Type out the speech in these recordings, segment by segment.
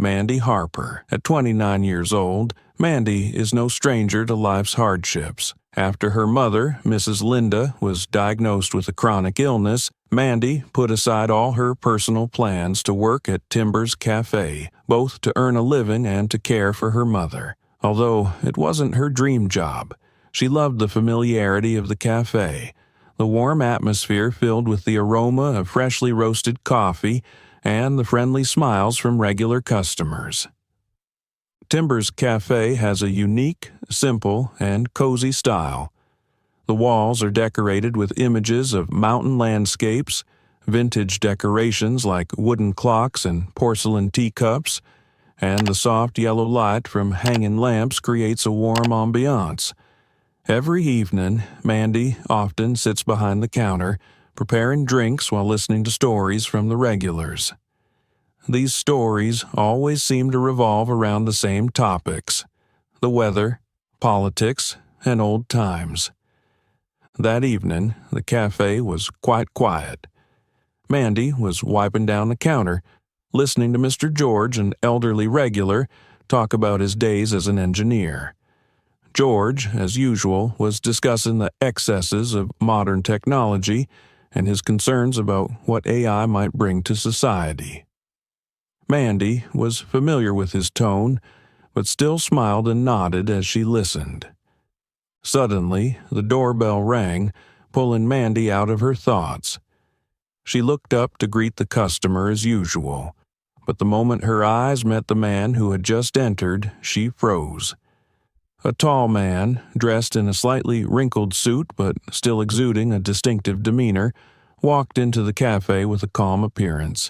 Mandy Harper. At 29 years old, Mandy is no stranger to life's hardships. After her mother, Mrs. Linda, was diagnosed with a chronic illness, Mandy put aside all her personal plans to work at Timber's Cafe, both to earn a living and to care for her mother. Although it wasn't her dream job, she loved the familiarity of the cafe, the warm atmosphere filled with the aroma of freshly roasted coffee and the friendly smiles from regular customers. Timber's Cafe has a unique, simple, and cozy style. The walls are decorated with images of mountain landscapes, vintage decorations like wooden clocks and porcelain teacups, and the soft yellow light from hanging lamps creates a warm ambiance. Every evening, Mandy often sits behind the counter, preparing drinks while listening to stories from the regulars. These stories always seem to revolve around the same topics: the weather, politics, and old times. That evening, the cafe was quite quiet. Mandy was wiping down the counter, listening to Mr. George, an elderly regular, talk about his days as an engineer. George, as usual, was discussing the excesses of modern technology and his concerns about what AI might bring to society. Mandy was familiar with his tone, but still smiled and nodded as she listened. Suddenly, the doorbell rang, pulling Mandy out of her thoughts. She looked up to greet the customer as usual, but the moment her eyes met the man who had just entered, she froze. A tall man, dressed in a slightly wrinkled suit but still exuding a distinctive demeanor, walked into the cafe with a calm appearance.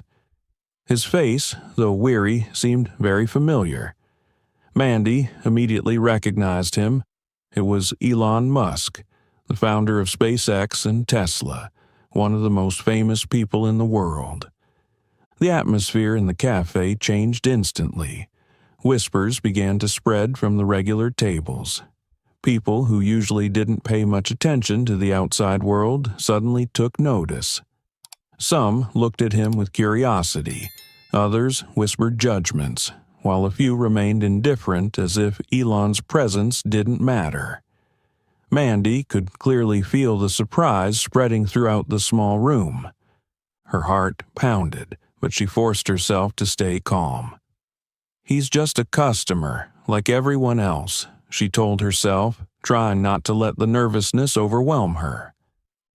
His face, though weary, seemed very familiar. Mandy immediately recognized him. It was Elon Musk, the founder of SpaceX and Tesla, one of the most famous people in the world. The atmosphere in the cafe changed instantly. Whispers began to spread from the regular tables. People who usually didn't pay much attention to the outside world suddenly took notice. Some looked at him with curiosity, others whispered judgments, while a few remained indifferent as if Elon's presence didn't matter. Mandy could clearly feel the surprise spreading throughout the small room. Her heart pounded, but she forced herself to stay calm. "He's just a customer, like everyone else," she told herself, trying not to let the nervousness overwhelm her.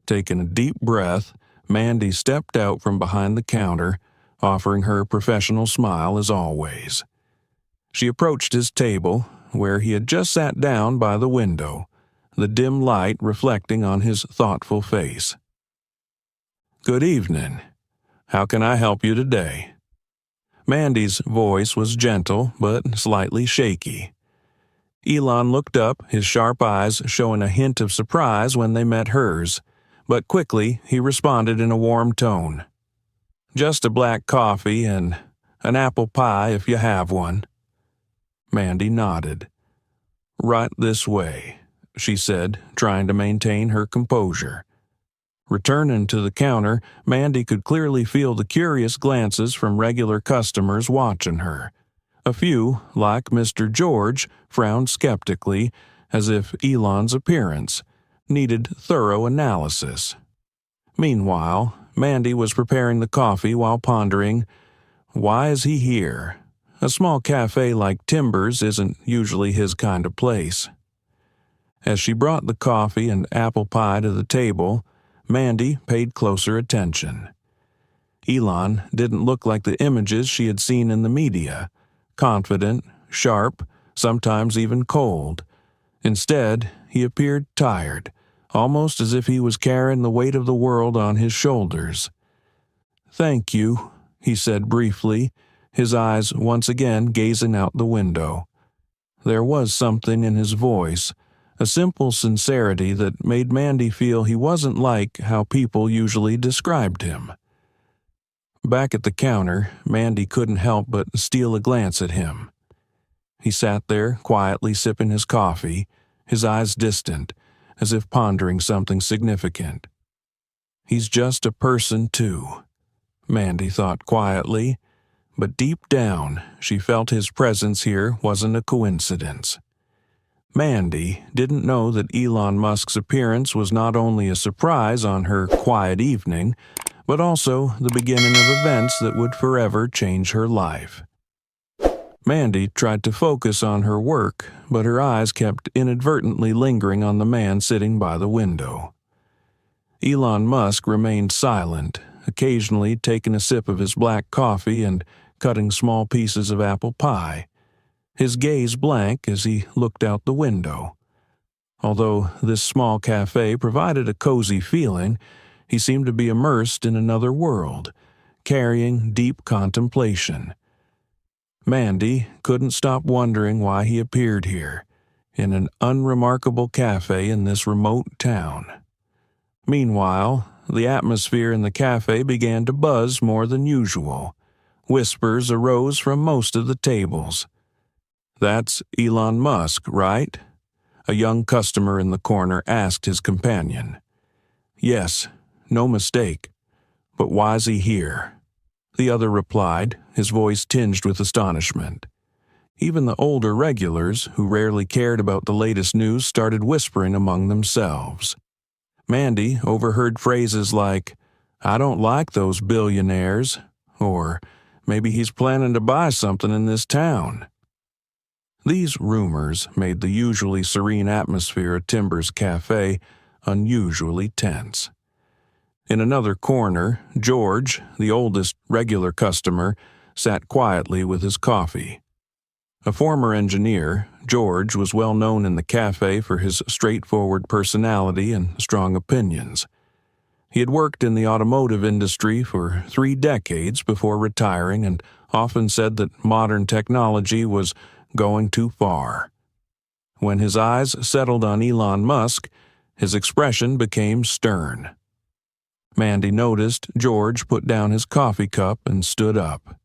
Taking a deep breath, Mandy stepped out from behind the counter, offering her professional smile as always. She approached his table, where he had just sat down by the window, the dim light reflecting on his thoughtful face. "Good evening. How can I help you today?" Mandy's voice was gentle but slightly shaky. Elon looked up, his sharp eyes showing a hint of surprise when they met hers, but quickly he responded in a warm tone. "Just a black coffee and an apple pie if you have one." Mandy nodded. "Right this way," she said, trying to maintain her composure. Returning to the counter, Mandy could clearly feel the curious glances from regular customers watching her. A few, like Mr. George, frowned skeptically, as if Elon's appearance needed thorough analysis. Meanwhile, Mandy was preparing the coffee while pondering, why is he here? A small cafe like Timber's isn't usually his kind of place. As she brought the coffee and apple pie to the table, Mandy paid closer attention. Elon didn't look like the images she had seen in the media, confident, sharp, sometimes even cold. Instead, he appeared tired, almost as if he was carrying the weight of the world on his shoulders. "Thank you," he said briefly, his eyes once again gazing out the window. There was something in his voice, a simple sincerity that made Mandy feel he wasn't like how people usually described him. Back at the counter, Mandy couldn't help but steal a glance at him. He sat there, quietly sipping his coffee, his eyes distant, as if pondering something significant. He's just a person, too, Mandy thought quietly, But deep down, she felt his presence here wasn't a coincidence. Mandy didn't know that Elon Musk's appearance was not only a surprise on her quiet evening, but also the beginning of events that would forever change her life. Mandy tried to focus on her work, but her eyes kept inadvertently lingering on the man sitting by the window. Elon Musk remained silent, occasionally taking a sip of his black coffee and cutting small pieces of apple pie, his gaze blank as he looked out the window. Although this small cafe provided a cozy feeling, he seemed to be immersed in another world, carrying deep contemplation. Mandy couldn't stop wondering why he appeared here, in an unremarkable cafe in this remote town. Meanwhile, the atmosphere in the cafe began to buzz more than usual. Whispers arose from most of the tables. "That's Elon Musk, right?" a young customer in the corner asked his companion. "Yes, no mistake. But why's he here?" the other replied, his voice tinged with astonishment. Even the older regulars, who rarely cared about the latest news, started whispering among themselves. Mandy overheard phrases like, "I don't like those billionaires," or "maybe he's planning to buy something in this town." These rumors made the usually serene atmosphere at Timber's Cafe unusually tense. In another corner, George, the oldest regular customer, sat quietly with his coffee. A former engineer, George was well known in the cafe for his straightforward personality and strong opinions. He had worked in the automotive industry for 3 decades before retiring and often said that modern technology was going too far. When his eyes settled on Elon Musk, his expression became stern. Mandy noticed George put down his coffee cup and stood up.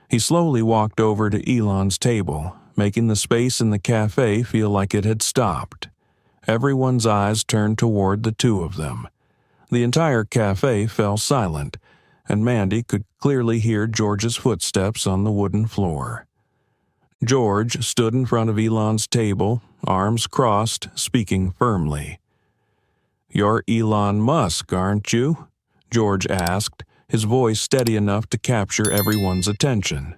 He slowly walked over to Elon's table, making the space in the cafe feel like it had stopped. Everyone's eyes turned toward the two of them. The entire cafe fell silent, and Mandy could clearly hear George's footsteps on the wooden floor. George stood in front of Elon's table, arms crossed, speaking firmly. "You're Elon Musk, aren't you?" George asked, his voice steady enough to capture everyone's attention.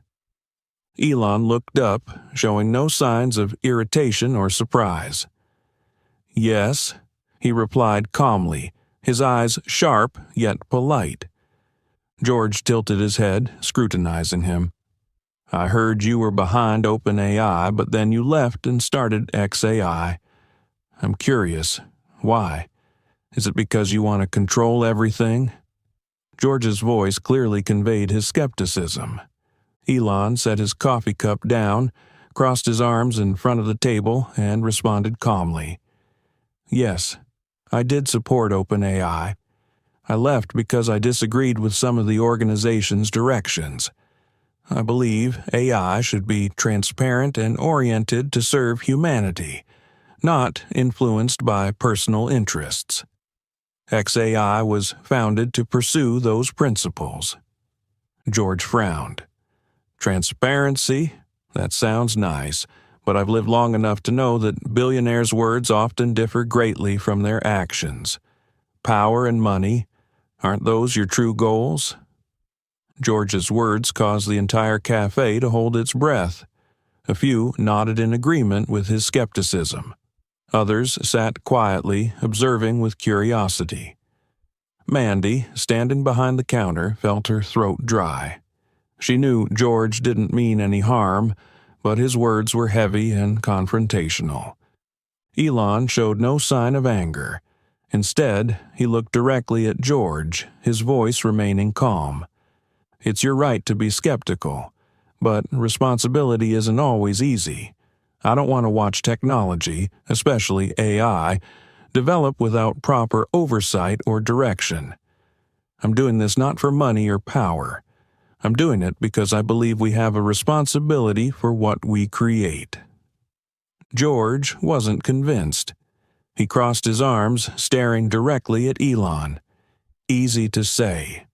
Elon looked up, showing no signs of irritation or surprise. "Yes," he replied calmly, his eyes sharp yet polite. George tilted his head, scrutinizing him. "I heard you were behind OpenAI, but then you left and started XAI. I'm curious. Why? Is it because you want to control everything?" George's voice clearly conveyed his skepticism. Elon set his coffee cup down, crossed his arms in front of the table, and responded calmly. "Yes, I did support OpenAI. I left because I disagreed with some of the organization's directions. I believe AI should be transparent and oriented to serve humanity, not influenced by personal interests. XAI was founded to pursue those principles." George frowned. "Transparency? That sounds nice, but I've lived long enough to know that billionaires' words often differ greatly from their actions. Power and money, aren't those your true goals?" George's words caused the entire cafe to hold its breath. A few nodded in agreement with his skepticism. Others sat quietly, observing with curiosity. Mandy, standing behind the counter, felt her throat dry. She knew George didn't mean any harm, but his words were heavy and confrontational. Elon showed no sign of anger. Instead, he looked directly at George, his voice remaining calm. "It's your right to be skeptical, but responsibility isn't always easy. I don't want to watch technology, especially AI, develop without proper oversight or direction. I'm doing this not for money or power. I'm doing it because I believe we have a responsibility for what we create." George wasn't convinced. He crossed his arms, staring directly at Elon. Easy to say.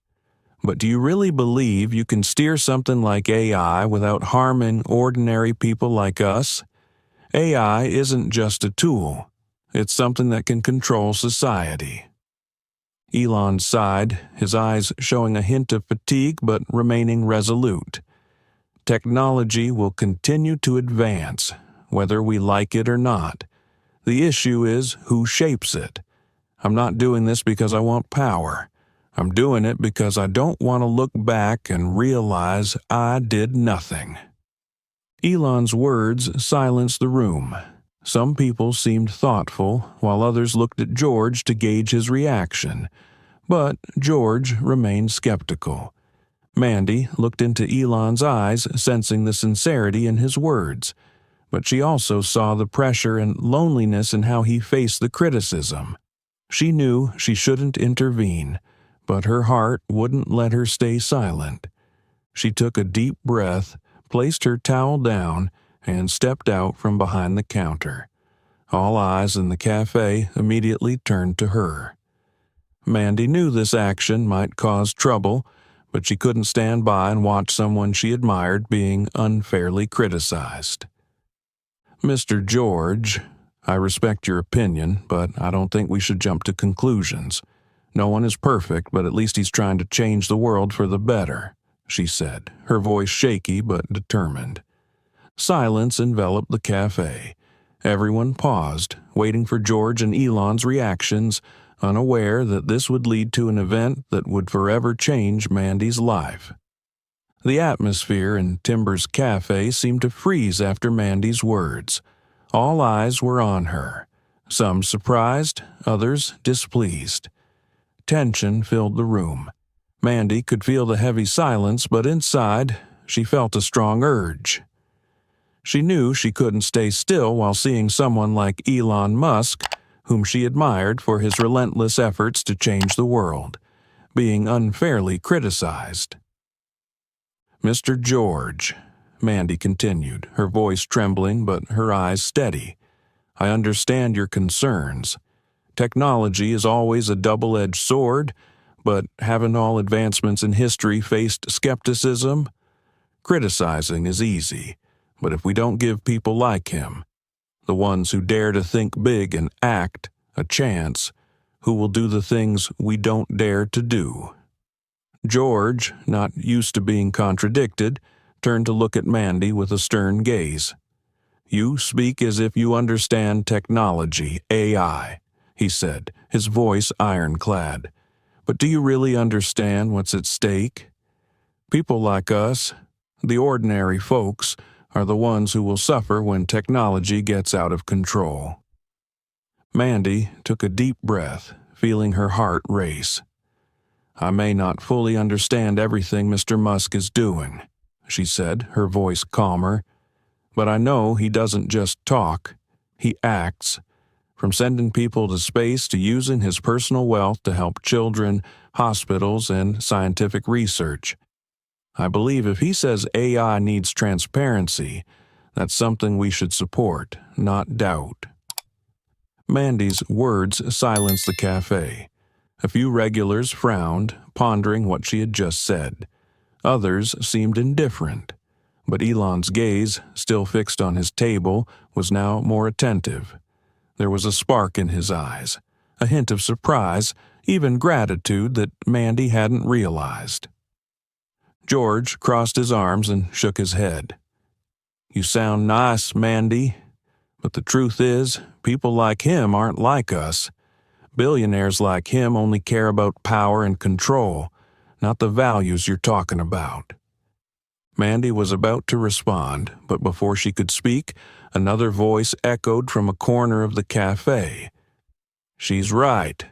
But do you really believe you can steer something like AI without harming ordinary people like us? AI isn't just a tool. It's something that can control society." Elon sighed, his eyes showing a hint of fatigue but remaining resolute. "Technology will continue to advance, whether we like it or not. The issue is who shapes it. I'm not doing this because I want power. I'm doing it because I don't want to look back and realize I did nothing." Elon's words silenced the room. Some people seemed thoughtful, while others looked at George to gauge his reaction. But George remained skeptical. Mandy looked into Elon's eyes, sensing the sincerity in his words. But she also saw the pressure and loneliness in how he faced the criticism. She knew she shouldn't intervene, but her heart wouldn't let her stay silent. She took a deep breath, placed her towel down, and stepped out from behind the counter. All eyes in the cafe immediately turned to her. Mandy knew this action might cause trouble, but she couldn't stand by and watch someone she admired being unfairly criticized. "Mr. George, I respect your opinion, but I don't think we should jump to conclusions. No one is perfect, but at least he's trying to change the world for the better," she said, her voice shaky but determined. Silence enveloped the cafe. Everyone paused, waiting for George and Elon's reactions, unaware that this would lead to an event that would forever change Mandy's life. The atmosphere in Timber's cafe seemed to freeze after Mandy's words. All eyes were on her, some surprised, others displeased. Tension filled the room. Mandy could feel the heavy silence, but inside, she felt a strong urge. She knew she couldn't stay still while seeing someone like Elon Musk, whom she admired for his relentless efforts to change the world, being unfairly criticized. "Mr. George," Mandy continued, her voice trembling but her eyes steady, "I understand your concerns. Technology is always a double-edged sword, but haven't all advancements in history faced skepticism? Criticizing is easy, but if we don't give people like him, the ones who dare to think big and act, a chance, who will do the things we don't dare to do." George, not used to being contradicted, turned to look at Mandy with a stern gaze. "You speak as if you understand technology, AI," he said, his voice ironclad. "But do you really understand what's at stake? People like us, the ordinary folks, are the ones who will suffer when technology gets out of control." Mandy took a deep breath, feeling her heart race. "I may not fully understand everything Mr. Musk is doing," she said, her voice calmer, "but I know he doesn't just talk, he acts. From sending people to space to using his personal wealth to help children, hospitals, and scientific research. I believe if he says AI needs transparency, that's something we should support, not doubt." Mandy's words silenced the cafe. A few regulars frowned, pondering what she had just said. Others seemed indifferent, but Elon's gaze, still fixed on his table, was now more attentive. There was a spark in his eyes, a hint of surprise, even gratitude that Mandy hadn't realized. George crossed his arms and shook his head. "You sound nice, Mandy, but the truth is, people like him aren't like us. Billionaires like him only care about power and control, not the values you're talking about." Mandy was about to respond, but before she could speak, another voice echoed from a corner of the cafe. "She's right."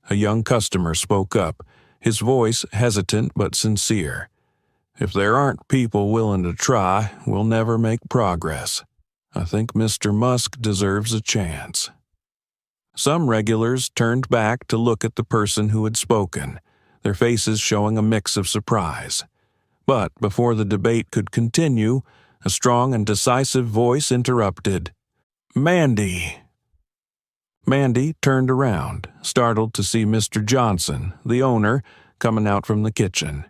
A young customer spoke up, his voice hesitant but sincere. "If there aren't people willing to try, we'll never make progress. I think Mr. Musk deserves a chance." Some regulars turned back to look at the person who had spoken, their faces showing a mix of surprise. But before the debate could continue, a strong and decisive voice interrupted. "Mandy!" Mandy turned around, startled to see Mr. Johnson, the owner, coming out from the kitchen.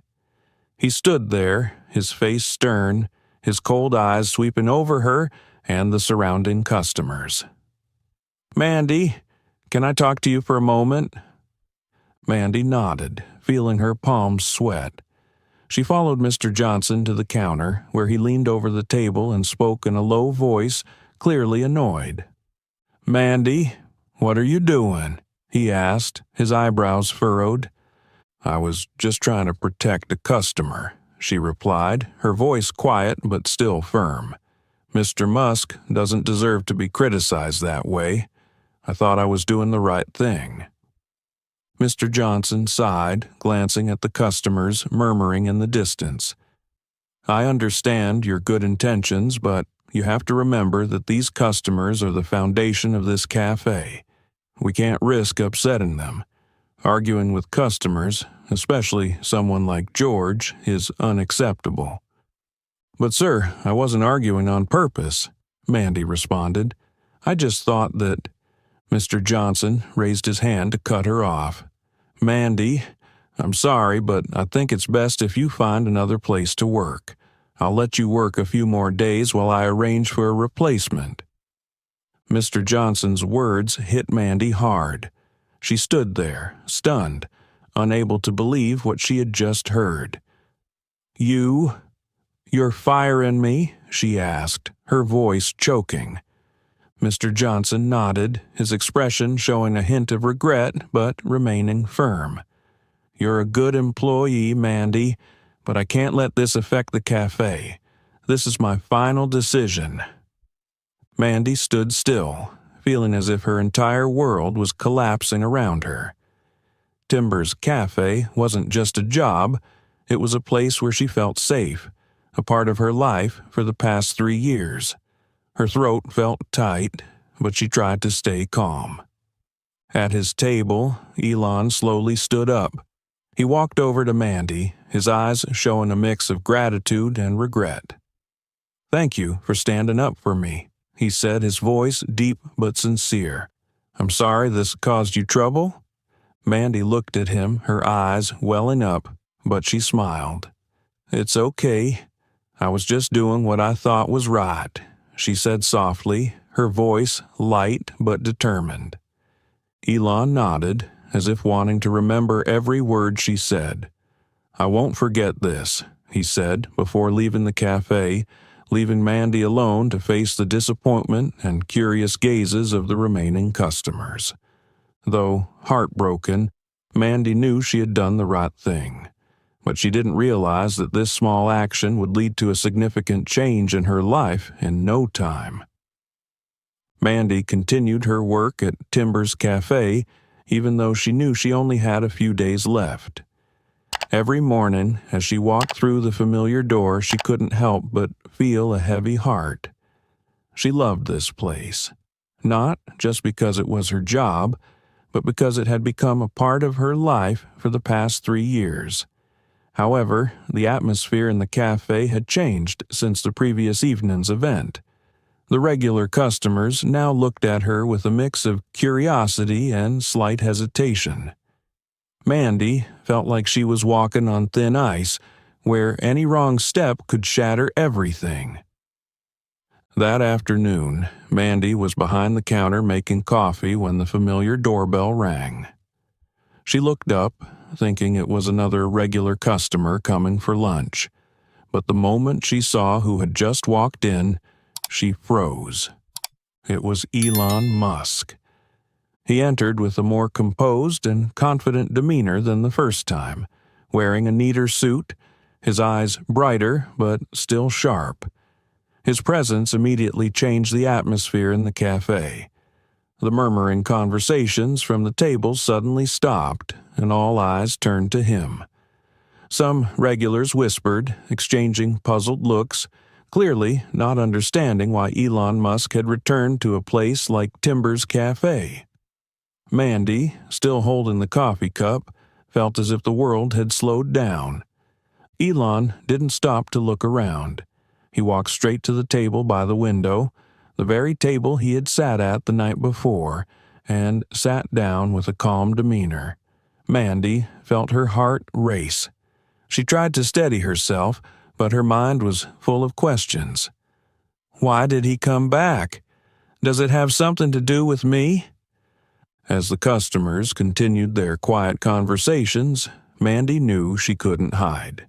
He stood there, his face stern, his cold eyes sweeping over her and the surrounding customers. "Mandy, can I talk to you for a moment?" Mandy nodded, feeling her palms sweat. She followed Mr. Johnson to the counter, where he leaned over the table and spoke in a low voice, clearly annoyed. "Mandy, what are you doing?" he asked, his eyebrows furrowed. "I was just trying to protect a customer," she replied, her voice quiet but still firm. "Mr. Musk doesn't deserve to be criticized that way. I thought I was doing the right thing." Mr. Johnson sighed, glancing at the customers murmuring in the distance. "I understand your good intentions, but you have to remember that these customers are the foundation of this cafe. We can't risk upsetting them. Arguing with customers, especially someone like George, is unacceptable." "But sir, I wasn't arguing on purpose," Mandy responded. "I just thought that—" Mr. Johnson raised his hand to cut her off. "Mandy, I'm sorry, but I think it's best if you find another place to work. I'll let you work a few more days while I arrange for a replacement." Mr. Johnson's words hit Mandy hard. She stood there, stunned, unable to believe what she had just heard. You're firing me?" she asked, her voice choking. Mr. Johnson nodded, his expression showing a hint of regret but remaining firm. "You're a good employee, Mandy, but I can't let this affect the cafe. This is my final decision." Mandy stood still, feeling as if her entire world was collapsing around her. Timber's Cafe wasn't just a job, it was a place where she felt safe, a part of her life for the past 3 years. Her throat felt tight, but she tried to stay calm. At his table, Elon slowly stood up. He walked over to Mandy, his eyes showing a mix of gratitude and regret. "Thank you for standing up for me," he said, his voice deep but sincere. "I'm sorry this caused you trouble?" Mandy looked at him, her eyes welling up, but she smiled. "It's okay. I was just doing what I thought was right," she said softly, her voice light but determined. Elon nodded, as if wanting to remember every word she said. "I won't forget this," he said before leaving the cafe, leaving Mandy alone to face the disappointment and curious gazes of the remaining customers. Though heartbroken, Mandy knew she had done the right thing. But she didn't realize that this small action would lead to a significant change in her life in no time. Mandy continued her work at Timber's Cafe, even though she knew she only had a few days left. Every morning, as she walked through the familiar door, she couldn't help but feel a heavy heart. She loved this place, not just because it was her job, but because it had become a part of her life for the past 3 years. However, the atmosphere in the cafe had changed since the previous evening's event. The regular customers now looked at her with a mix of curiosity and slight hesitation. Mandy felt like she was walking on thin ice, where any wrong step could shatter everything. That afternoon, Mandy was behind the counter making coffee when the familiar doorbell rang. She looked up, thinking it was another regular customer coming for lunch. But the moment she saw who had just walked in, she froze. It was Elon Musk. He entered with a more composed and confident demeanor than the first time, wearing a neater suit, his eyes brighter but still sharp. His presence immediately changed the atmosphere in the cafe. The murmuring conversations from the tables suddenly stopped, and all eyes turned to him. Some regulars whispered, exchanging puzzled looks, clearly not understanding why Elon Musk had returned to a place like Timber's Cafe. Mandy, still holding the coffee cup, felt as if the world had slowed down. Elon didn't stop to look around. He walked straight to the table by the window, the very table he had sat at the night before, and sat down with a calm demeanor. Mandy felt her heart race. She tried to steady herself, but her mind was full of questions. Why did he come back? Does it have something to do with me? As the customers continued their quiet conversations, Mandy knew she couldn't hide.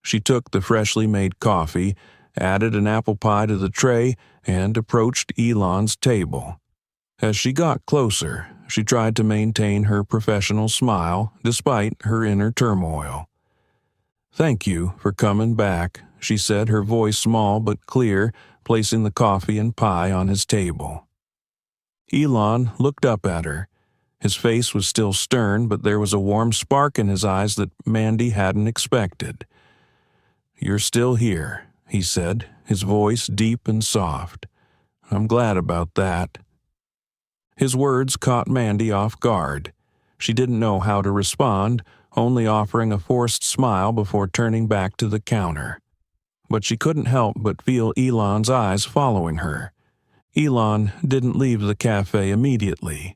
She took the freshly made coffee, added an apple pie to the tray, and approached Elon's table. As she got closer, she tried to maintain her professional smile despite her inner turmoil. "Thank you for coming back," she said, her voice small but clear, placing the coffee and pie on his table. Elon looked up at her. His face was still stern, but there was a warm spark in his eyes that Mandy hadn't expected. "You're still here," he said, his voice deep and soft. "I'm glad about that." His words caught Mandy off guard. She didn't know how to respond, only offering a forced smile before turning back to the counter. But she couldn't help but feel Elon's eyes following her. Elon didn't leave the cafe immediately.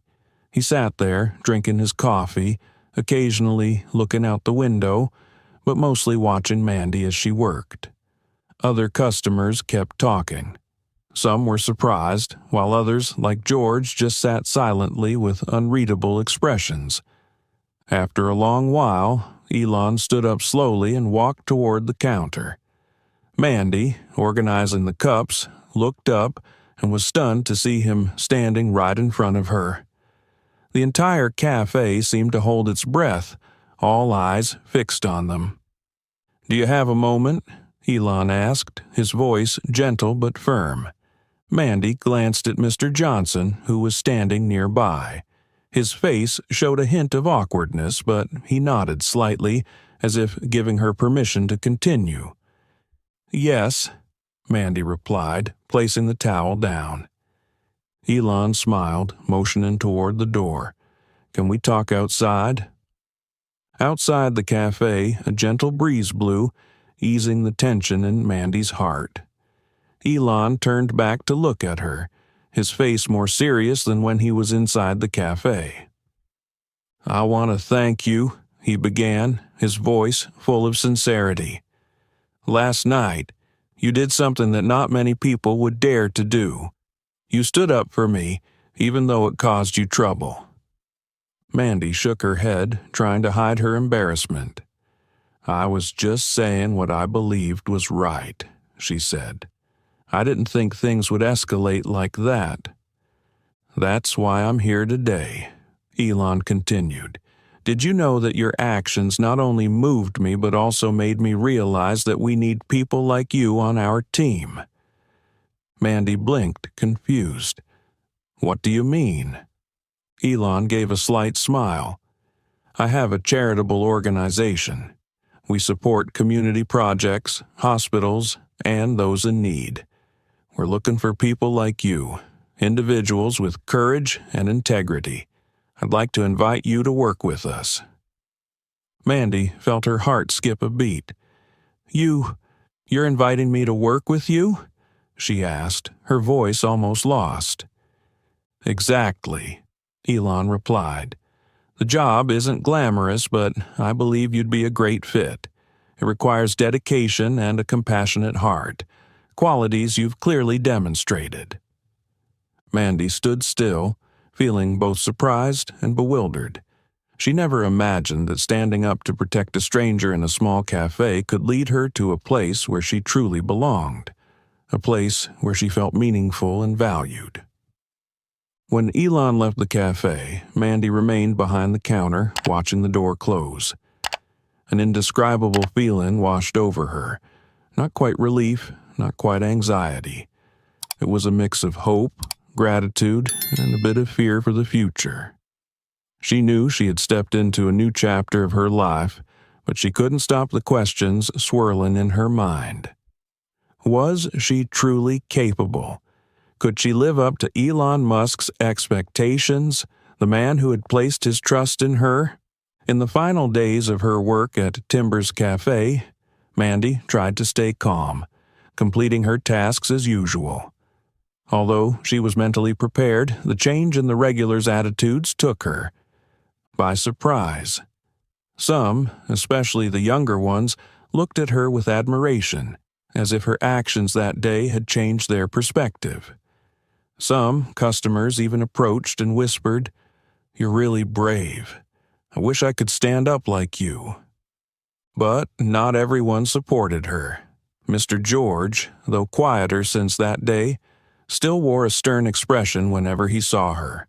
He sat there, drinking his coffee, occasionally looking out the window, but mostly watching Mandy as she worked. Other customers kept talking. Some were surprised, while others, like George, just sat silently with unreadable expressions. After a long while, Elon stood up slowly and walked toward the counter. Mandy, organizing the cups, looked up and was stunned to see him standing right in front of her. The entire cafe seemed to hold its breath, all eyes fixed on them. "Do you have a moment?" Elon asked, his voice gentle but firm. Mandy glanced at Mr. Johnson, who was standing nearby. His face showed a hint of awkwardness, but he nodded slightly, as if giving her permission to continue. "Yes," Mandy replied, placing the towel down. Elon smiled, motioning toward the door. "Can we talk outside?" Outside the cafe, a gentle breeze blew, easing the tension in Mandy's heart. Elon turned back to look at her, his face more serious than when he was inside the cafe. "I want to thank you," he began, his voice full of sincerity. "Last night, you did something that not many people would dare to do. You stood up for me, even though it caused you trouble." Mandy shook her head, trying to hide her embarrassment. "I was just saying what I believed was right," she said. "I didn't think things would escalate like that." "That's why I'm here today," Elon continued. "Did you know that your actions not only moved me but also made me realize that we need people like you on our team?" Mandy blinked, confused. "What do you mean?" Elon gave a slight smile. "I have a charitable organization. We support community projects, hospitals, and those in need. We're looking for people like you, individuals with courage and integrity. I'd like to invite you to work with us." Mandy felt her heart skip a beat. You're inviting me to work with you?" she asked, her voice almost lost. "Exactly," Elon replied. "The job isn't glamorous, but I believe you'd be a great fit. It requires dedication and a compassionate heart, qualities you've clearly demonstrated." Mandy stood still, feeling both surprised and bewildered. She never imagined that standing up to protect a stranger in a small cafe could lead her to a place where she truly belonged, a place where she felt meaningful and valued. When Elon left the cafe, Mandy remained behind the counter, watching the door close. An indescribable feeling washed over her, not quite relief, not quite anxiety. It was a mix of hope, gratitude, and a bit of fear for the future. She knew she had stepped into a new chapter of her life, but she couldn't stop the questions swirling in her mind. Was she truly capable? Could she live up to Elon Musk's expectations, the man who had placed his trust in her? In the final days of her work at Timber's Cafe, Mandy tried to stay calm, completing her tasks as usual. Although she was mentally prepared, the change in the regulars' attitudes took her by surprise. Some, especially the younger ones, looked at her with admiration, as if her actions that day had changed their perspective. Some customers even approached and whispered, "You're really brave. I wish I could stand up like you." But not everyone supported her. Mr. George, though quieter since that day, still wore a stern expression whenever he saw her.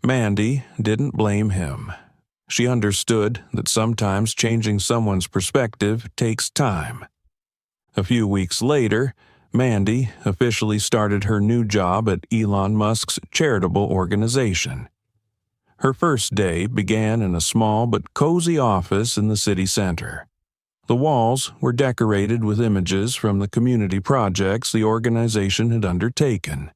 Mandy didn't blame him. She understood that sometimes changing someone's perspective takes time. A few weeks later, Mandy officially started her new job at Elon Musk's charitable organization. Her first day began in a small but cozy office in the city center. The walls were decorated with images from the community projects the organization had undertaken.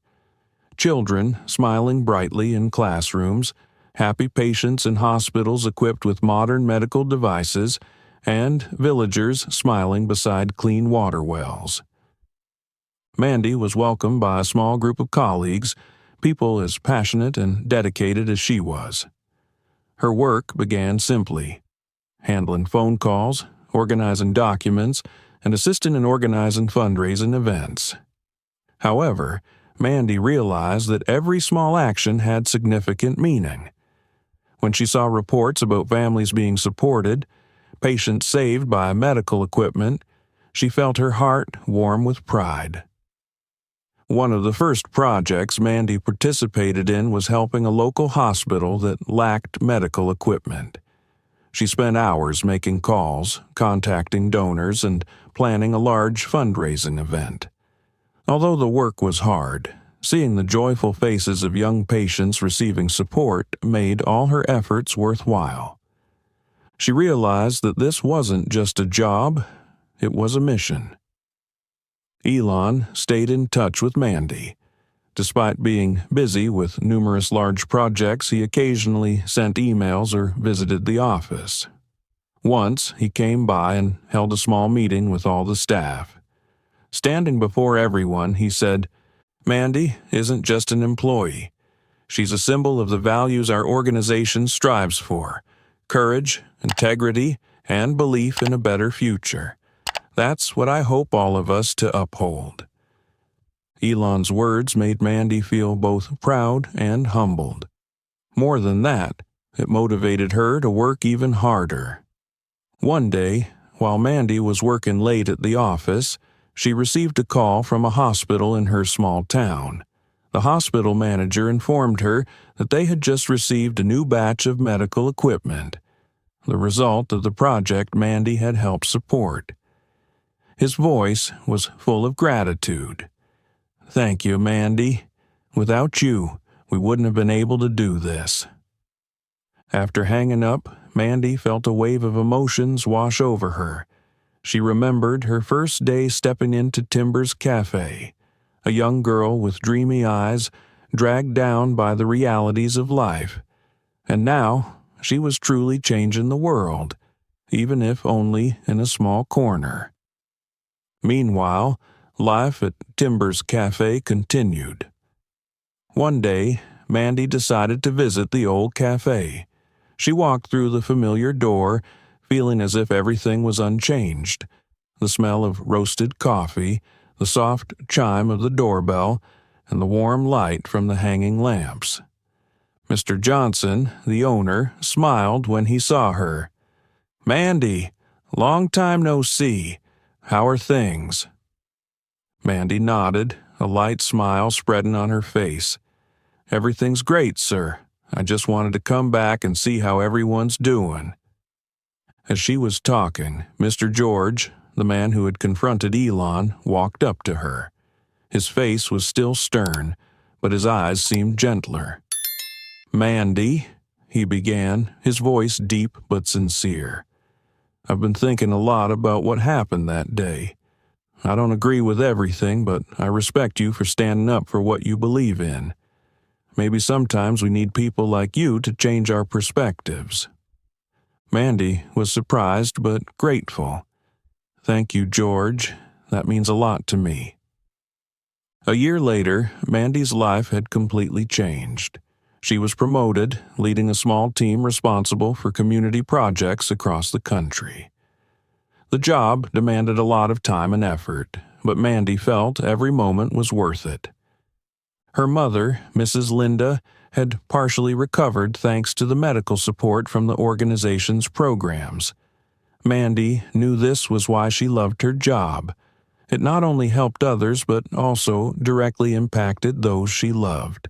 Children smiling brightly in classrooms, happy patients in hospitals equipped with modern medical devices, and villagers smiling beside clean water wells. Mandy was welcomed by a small group of colleagues, people as passionate and dedicated as she was. Her work began simply: handling phone calls, organizing documents, and assisting in organizing fundraising events. However, Mandy realized that every small action had significant meaning. When she saw reports about families being supported, patients saved by medical equipment, she felt her heart warm with pride. One of the first projects Mandy participated in was helping a local hospital that lacked medical equipment. She spent hours making calls, contacting donors, and planning a large fundraising event. Although the work was hard, seeing the joyful faces of young patients receiving support made all her efforts worthwhile. She realized that this wasn't just a job, it was a mission. Elon stayed in touch with Mandy. Despite being busy with numerous large projects, he occasionally sent emails or visited the office. Once, he came by and held a small meeting with all the staff. Standing before everyone, he said, "Mandy isn't just an employee. She's a symbol of the values our organization strives for: courage, integrity, and belief in a better future. That's what I hope all of us to uphold." Elon's words made Mandy feel both proud and humbled. More than that, it motivated her to work even harder. One day, while Mandy was working late at the office, she received a call from a hospital in her small town. The hospital manager informed her that they had just received a new batch of medical equipment, the result of the project Mandy had helped support. His voice was full of gratitude. "Thank you, Mandy. Without you, we wouldn't have been able to do this." After hanging up, Mandy felt a wave of emotions wash over her. She remembered her first day stepping into Timber's cafe, a young girl with dreamy eyes, dragged down by the realities of life. And now, she was truly changing the world, even if only in a small corner. Meanwhile, life at Timber's cafe continued. One day, Mandy decided to visit the old cafe. She walked through the familiar door, feeling as if everything was unchanged. The smell of roasted coffee, the soft chime of the doorbell, and the warm light from the hanging lamps. Mr. Johnson, the owner, smiled when he saw her. "Mandy, long time no see. How are things?" Mandy nodded, a light smile spreading on her face. "Everything's great, sir. I just wanted to come back and see how everyone's doing." As she was talking, Mr. George, the man who had confronted Elon, walked up to her. His face was still stern, but his eyes seemed gentler. "Mandy," he began, his voice deep but sincere. "I've been thinking a lot about what happened that day. I don't agree with everything, but I respect you for standing up for what you believe in. Maybe sometimes we need people like you to change our perspectives." Mandy was surprised but grateful. "Thank you, George. That means a lot to me." A year later, Mandy's life had completely changed. She was promoted, leading a small team responsible for community projects across the country. The job demanded a lot of time and effort, but Mandy felt every moment was worth it. Her mother, Mrs. Linda, had partially recovered thanks to the medical support from the organization's programs. Mandy knew this was why she loved her job. It not only helped others but also directly impacted those she loved.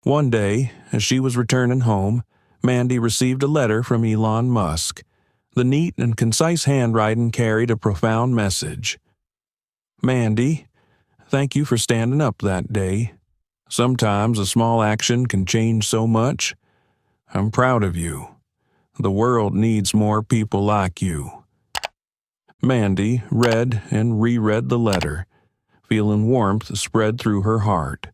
One day, as she was returning home, Mandy received a letter from Elon Musk. The neat and concise handwriting carried a profound message. "Mandy, thank you for standing up that day. Sometimes a small action can change so much. I'm proud of you. The world needs more people like you." Mandy read and reread the letter, feeling warmth spread through her heart.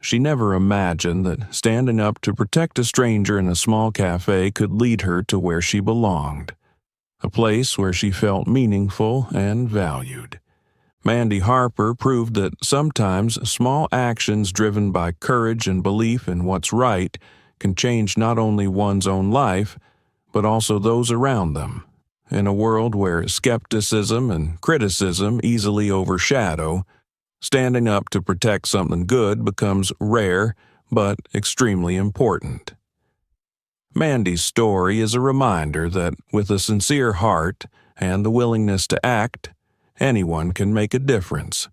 She never imagined that standing up to protect a stranger in a small cafe could lead her to where she belonged, a place where she felt meaningful and valued. Mandy Harper proved that sometimes small actions driven by courage and belief in what's right can change not only one's own life, but also those around them. In a world where skepticism and criticism easily overshadow, standing up to protect something good becomes rare but extremely important. Mandy's story is a reminder that with a sincere heart and the willingness to act, anyone can make a difference.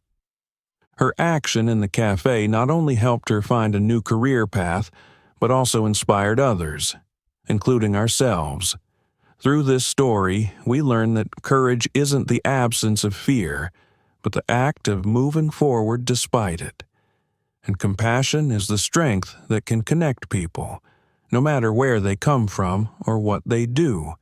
Her action in the cafe not only helped her find a new career path, but also inspired others, including ourselves. Through this story, we learn that courage isn't the absence of fear, but the act of moving forward despite it. And compassion is the strength that can connect people, no matter where they come from or what they do.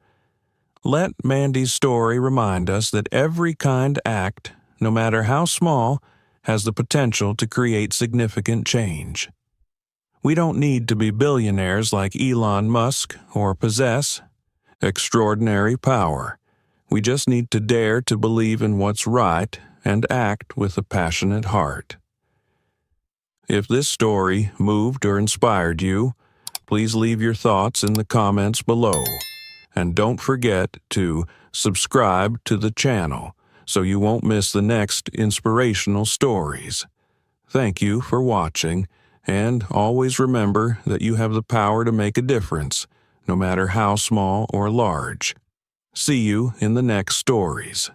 Let Mandy's story remind us that every kind act, no matter how small, has the potential to create significant change. We don't need to be billionaires like Elon Musk or possess extraordinary power. We just need to dare to believe in what's right and act with a passionate heart. If this story moved or inspired you, please leave your thoughts in the comments below. And don't forget to subscribe to the channel so you won't miss the next inspirational stories. Thank you for watching, and always remember that you have the power to make a difference, no matter how small or large. See you in the next stories.